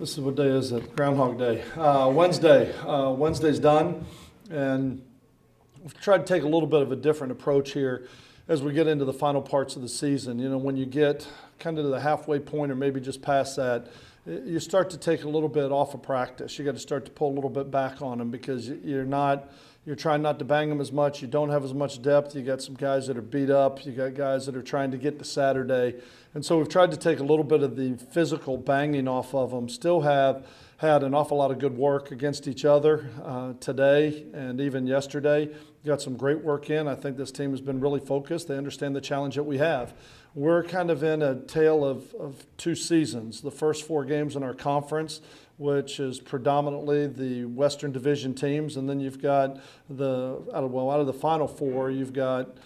This is what day is it? Groundhog Day. Wednesday. Wednesday's done, and we've tried to take a little bit of a different approach here as we get into the final parts of the season. You know, when you get kind of to the halfway point or maybe just past that, you start to take a little bit off of practice. You got to start to pull a little bit back on them because you're trying not to bang them as much. You don't have as much depth. You got some guys that are beat up. You got guys that are trying to get to Saturday. And so we've tried to take a little bit of the physical banging off of them. Still have had an awful lot of good work against each other today and even yesterday. Got some great work in. I think this team has been really focused. They understand the challenge that we have. We're kind of in a tale of two seasons. The first four games in our conference, which is predominantly the Western Division teams, and then you've got out of the Final Four, you've got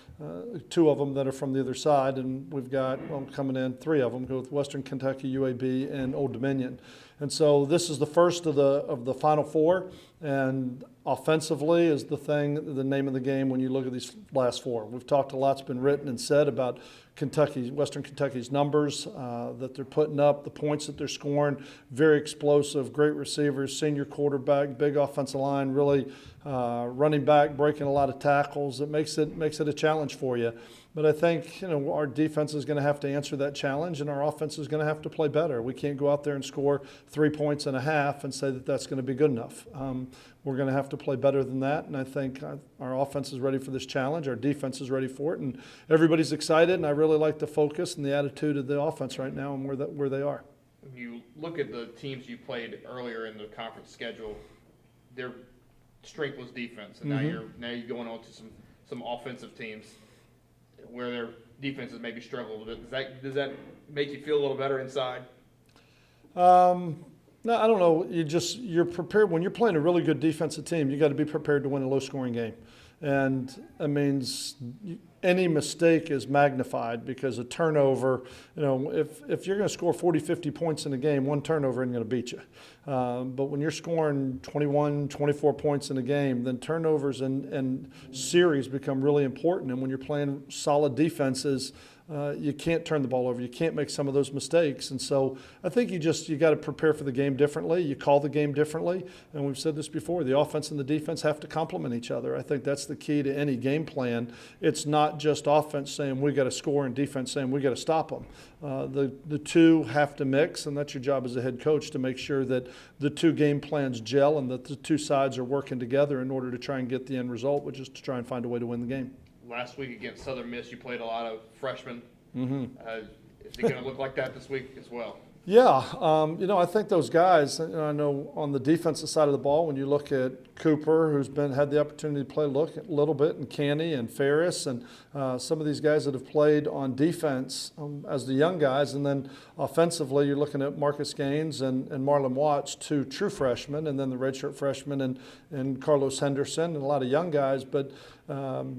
two of them that are from the other side, and we've got coming in three of them go with Western Kentucky, UAB, and Old Dominion. And so this is the first of the Final Four, and offensively is the name of the game when you look at these last four. We've talked a lot's been written and said about Western Kentucky's numbers that they're putting up, the points that they're scoring, very explosive, great receivers, senior quarterback, big offensive line, really running back, breaking a lot of tackles. It makes it a challenge for you. But I think our defense is going to have to answer that challenge, and our offense is going to have to play better. We can't go out there and score 3 points and a half and say that that's going to be good enough. We're going to have to play better than that, and I think our offense is ready for this challenge. Our defense is ready for it, and everybody's excited, and I really like the focus and the attitude of the offense right now and where they are. When you look at the teams you played earlier in the conference schedule, their strength was defense, and now you're going on to some offensive teams where their defenses maybe struggle a little bit. Does that make you feel a little better inside? No, I don't know. You're prepared. When you're playing a really good defensive team, you got to be prepared to win a low-scoring game. And that means any mistake is magnified because a turnover, if you're going to score 40, 50 points in a game, one turnover isn't going to beat you. But when you're scoring 21, 24 points in a game, then turnovers and series become really important. And when you're playing solid defenses, you can't turn the ball over. You can't make some of those mistakes. And so I think you got to prepare for the game differently. You call the game differently. And we've said this before, the offense and the defense have to complement each other. I think that's the key to any game plan. It's not just offense saying we got to score and defense saying we got to stop them. The two have to mix, and that's your job as a head coach to make sure that the two game plans gel and that the two sides are working together in order to try and get the end result, which is to try and find a way to win the game. Last week against Southern Miss, you played a lot of freshmen. Is it going to look like that this week as well? Yeah, I think those guys, I know on the defensive side of the ball, when you look at Cooper, who's had the opportunity to play a little bit, and Canny and Ferris, and some of these guys that have played on defense as the young guys, and then offensively, you're looking at Marcus Gaines and Marlon Watts, two true freshmen, and then the redshirt freshman and Carlos Henderson, and a lot of young guys, but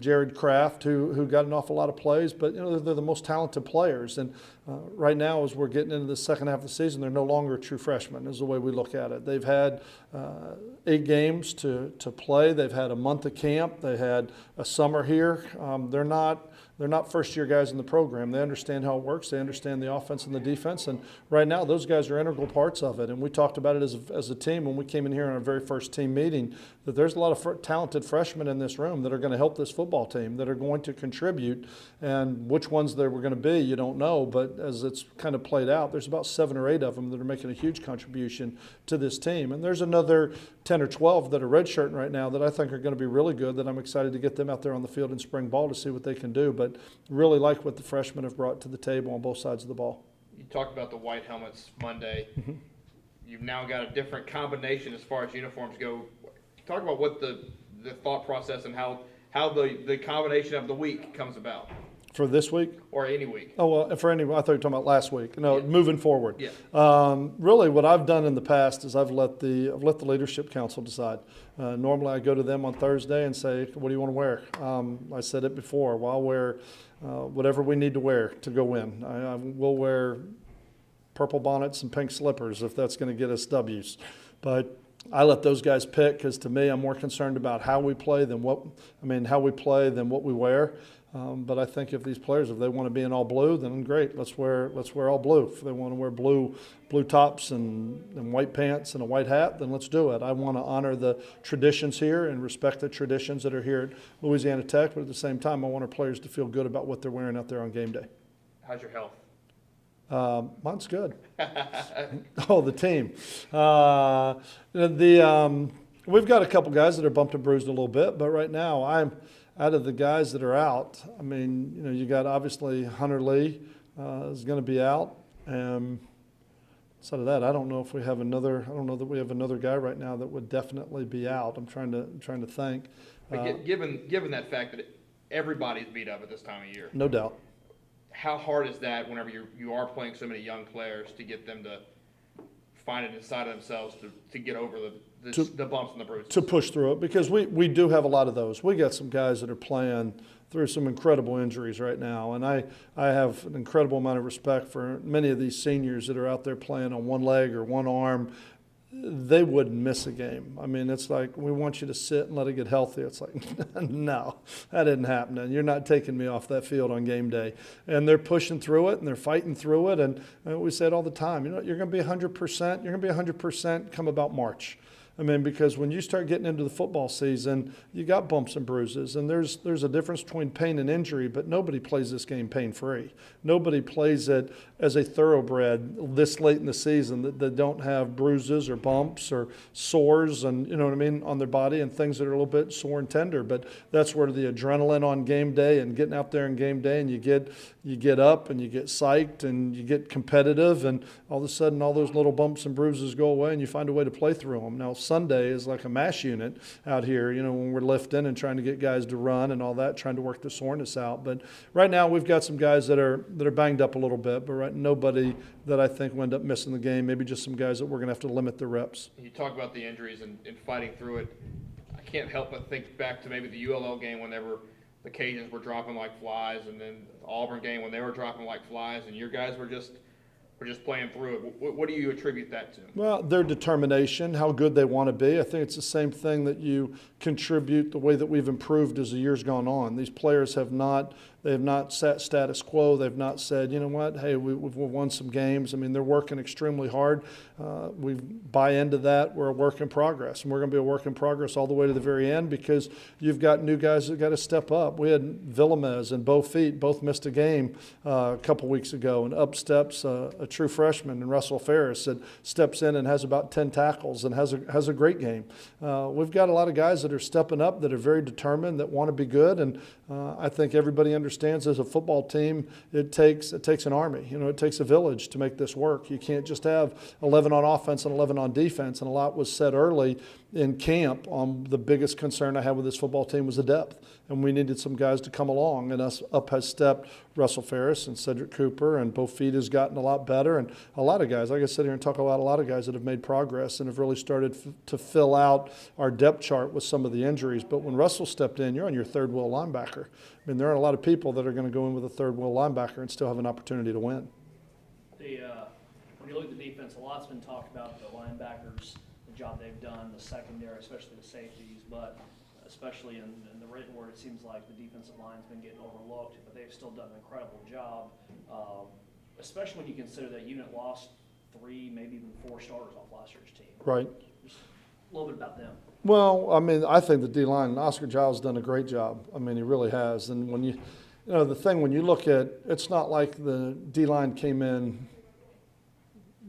Jared Kraft, who got an awful lot of plays, but they're the most talented players. And right now, as we're getting into the second half of the season, they're no longer true freshmen, is the way we look at it. They've had 8 games to play. They've had a month of camp. They had a summer here. They're not first-year guys in the program. They understand how it works. They understand the offense and the defense. And right now, those guys are integral parts of it. And we talked about it as a team when we came in here in our very first team meeting, that there's a lot of talented freshmen in this room that are going to help this football team, that are going to contribute. And which ones they were going to be, you don't know. But as it's kind of played out, there's about 7 or 8 of them that are making a huge contribution to this team. And there's another 10 or 12 that are redshirting right now that I think are going to be really good, that I'm excited to get them out there on the field in spring ball to see what they can do. But really like what the freshmen have brought to the table on both sides of the ball. You talked about the white helmets Monday. You've now got a different combination as far as uniforms go. Talk about what the thought process and how the combination of the week comes about. For this week? Or any week. Oh, well, for any, I thought you were talking about last week. No, yeah. Moving forward. Yeah. Really, what I've done in the past is I've let the leadership council decide. Normally, I go to them on Thursday and say, "What do you want to wear?" I said it before. Well, I'll wear whatever we need to wear to go win. I will wear purple bonnets and pink slippers if that's going to get us W's. But I let those guys pick because to me, I'm more concerned about how we play than what we wear. But I think if these players, if they want to be in all blue, then great. Let's wear all blue. If they want to wear blue tops and white pants and a white hat, then let's do it. I want to honor the traditions here and respect the traditions that are here at Louisiana Tech. But at the same time, I want our players to feel good about what they're wearing out there on game day. How's your health? Mine's good. Oh, the team. We've got a couple guys that are bumped and bruised a little bit, but right now I'm out of the guys that are out. I mean, you got obviously Hunter Lee is going to be out, and outside of that, I don't know if we have another. I don't know that we have another guy right now that would definitely be out. I'm trying to think. But given that fact that everybody's beat up at this time of year, no doubt. How hard is that whenever you are playing so many young players to get them to find it inside of themselves to get over the bumps and the bruises? To push through it, because we do have a lot of those. We got some guys that are playing through some incredible injuries right now, and I have an incredible amount of respect for many of these seniors that are out there playing on one leg or one arm. They wouldn't miss a game. I mean, it's like, we want you to sit and let it get healthy. It's like, no, that isn't happening. You're not taking me off that field on game day. And they're pushing through it, and they're fighting through it. And we say it all the time, you're going to be 100%. You're going to be 100% come about March. I mean, because when you start getting into the football season, you got bumps and bruises, and there's a difference between pain and injury, but nobody plays this game pain-free. Nobody plays it as a thoroughbred this late in the season that don't have bruises or bumps or sores and, on their body and things that are a little bit sore and tender. But that's where the adrenaline on game day and getting out there on game day, and you get up and you get psyched and you get competitive, and all of a sudden all those little bumps and bruises go away and you find a way to play through them. Now, Sunday is like a mash unit out here, when we're lifting and trying to get guys to run and all that, trying to work the soreness out. But right now we've got some guys that are banged up a little bit, but nobody that I think will end up missing the game. Maybe just some guys that we're going to have to limit their reps. You talk about the injuries and fighting through it. I can't help but think back to maybe the ULL game whenever the Cajuns were dropping like flies, and then the Auburn game when they were dropping like flies, and your guys were just playing through it. What do you attribute that to? Well, their determination, how good they want to be. I think it's the same thing that you contribute the way that we've improved as the year's gone on. These players have not sat status quo. They've not said, you know what, hey, we've won some games. I mean, they're working extremely hard. We buy into that. We're a work in progress, and we're going to be a work in progress all the way to the very end, because you've got new guys that got to step up. We had Villamez and Bo Feet both missed a game a couple weeks ago, and up steps a true freshman, and Russell Ferris, that steps in and has about 10 tackles and has a great game. We've got a lot of guys that are stepping up, that are very determined, that want to be good, and I think everybody understands as a football team, it takes an army. It takes a village to make this work. You can't just have 11 on offense and 11 on defense. And a lot was said early in camp on the biggest concern I had with this football team was the depth. And we needed some guys to come along. And up has stepped Russell Ferris and Cedric Cooper, and Bo Feet has gotten a lot better. And a lot of guys, I could sit here and talk about a lot of guys that have made progress and have really started to fill out our depth chart with some of the injuries. But when Russell stepped in, you're on your third wheel linebacker. I mean, there are a lot of people that are going to go in with a third wheel linebacker and still have an opportunity to win. When you look at the defense, a lot's been talked about the linebackers, the job they've done, the secondary, especially the safeties, but especially in the written word, it seems like the defensive line's been getting overlooked, but they've still done an incredible job, especially when you consider that unit lost 3, maybe even 4 starters off last year's team. Right. Just a little bit about them. Well, I mean, I think the D-line, Oscar Giles has done a great job. I mean, he really has. And when the thing, when you look at, it's not like the D-line came in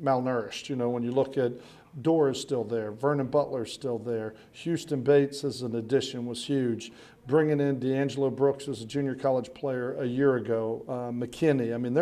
malnourished. When you look at Dorr is still there, Vernon Butler's still there, Houston Bates as an addition was huge. Bringing in D'Angelo Brooks as a junior college player a year ago, McKinney. I mean,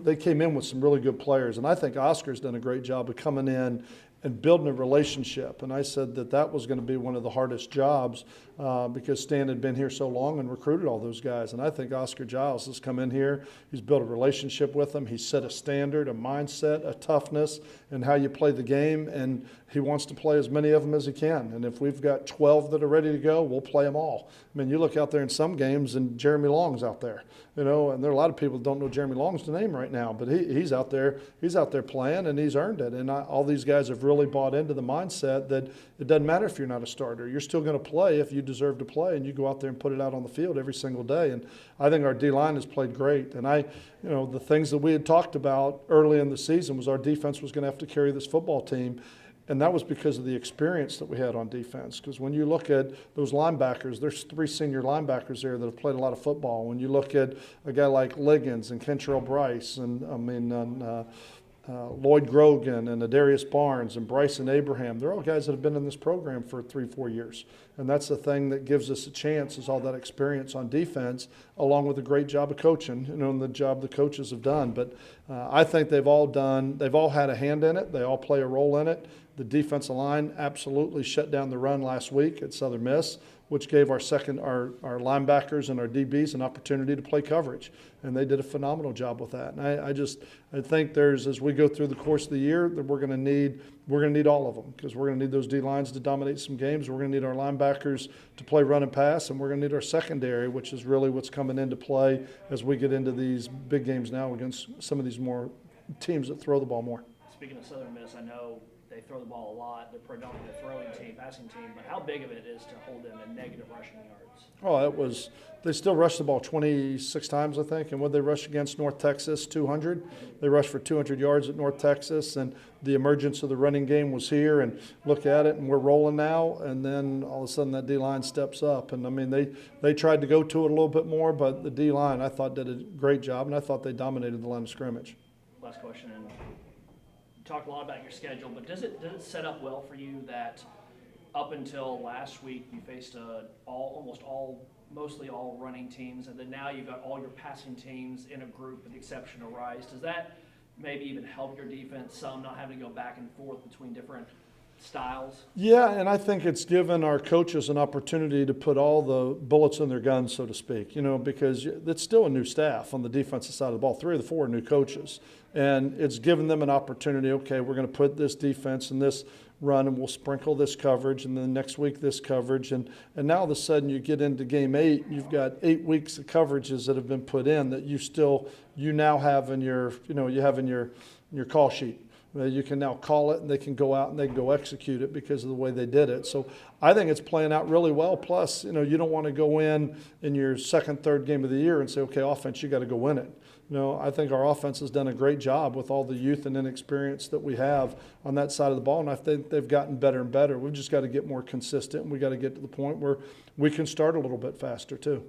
they came in with some really good players, and I think Oscar's done a great job of coming in and building a relationship. And I said that was going to be one of the hardest jobs because Stan had been here so long and recruited all those guys. And I think Oscar Giles has come in here. He's built a relationship with them. He's set a standard, a mindset, a toughness, and how you play the game. And he wants to play as many of them as he can. And if we've got 12 that are ready to go, we'll play them all. I mean, you look out there in some games and Jeremy Long's out there, and there are a lot of people that don't know Jeremy Long's name right now, but he's out there playing, and he's earned it. And all these guys have really bought into the mindset that it doesn't matter if you're not a starter. You're still going to play if you deserve to play, and you go out there and put it out on the field every single day. And I think our D-line has played great. And the things that we had talked about early in the season was our defense was going to have to carry this football team. And that was because of the experience that we had on defense. Because when you look at those linebackers, there's 3 senior linebackers there that have played a lot of football. When you look at a guy like Liggins and Kentrell Bryce and Lloyd Grogan and Adarius Barnes and Bryson Abraham, they're all guys that have been in this program for 3-4 years. And that's the thing that gives us a chance, is all that experience on defense, along with a great job of coaching, and the job the coaches have done. But I think they've all had a hand in it. They all play a role in it. The defensive line absolutely shut down the run last week at Southern Miss, which gave our linebackers and our DBs an opportunity to play coverage. And they did a phenomenal job with that. And I think as we go through the course of the year, that we're going to need all of them, because we're going to need those D-lines to dominate some games. We're going to need our linebackers to play run and pass, and we're going to need our secondary, which is really what's coming into play as we get into these big games now against some of these more teams that throw the ball more. Speaking of Southern Miss, I know they throw the ball a lot. They're predominantly a throwing team, passing team, but how big of it is to hold them in negative rushing yards? They still rushed the ball 26 times, I think. And what they rushed against North Texas, 200. They rushed for 200 yards at North Texas, and the emergence of the running game was here. And look at it, and we're rolling now. And then all of a sudden that D-line steps up. And, they tried to go to it a little bit more, but the D-line, I thought, did a great job, and I thought they dominated the line of scrimmage. Last question, and you talked a lot about your schedule, but does it set up well for you that up until last week you faced mostly all running teams, and then now you've got all your passing teams in a group with the exception of Rice? Does that maybe even help your defense some, not having to go back and forth between different styles? Yeah, and I think it's given our coaches an opportunity to put all the bullets in their guns, so to speak, because it's still a new staff on the defensive side of the ball. 3 of the 4 are new coaches. And it's given them an opportunity, okay, we're going to put this defense in this run, and we'll sprinkle this coverage, and then next week this coverage. And now all of a sudden you get into game 8, you've got 8 weeks of coverages that have been put in that you now have in your, your call sheet. You can now call it, and they can go out and they can go execute it because of the way they did it. So I think it's playing out really well. Plus, you don't want to go in your second, third game of the year and say, okay, offense, you got to go win it. I think our offense has done a great job with all the youth and inexperience that we have on that side of the ball, and I think they've gotten better and better. We've just got to get more consistent, and we got to get to the point where we can start a little bit faster too.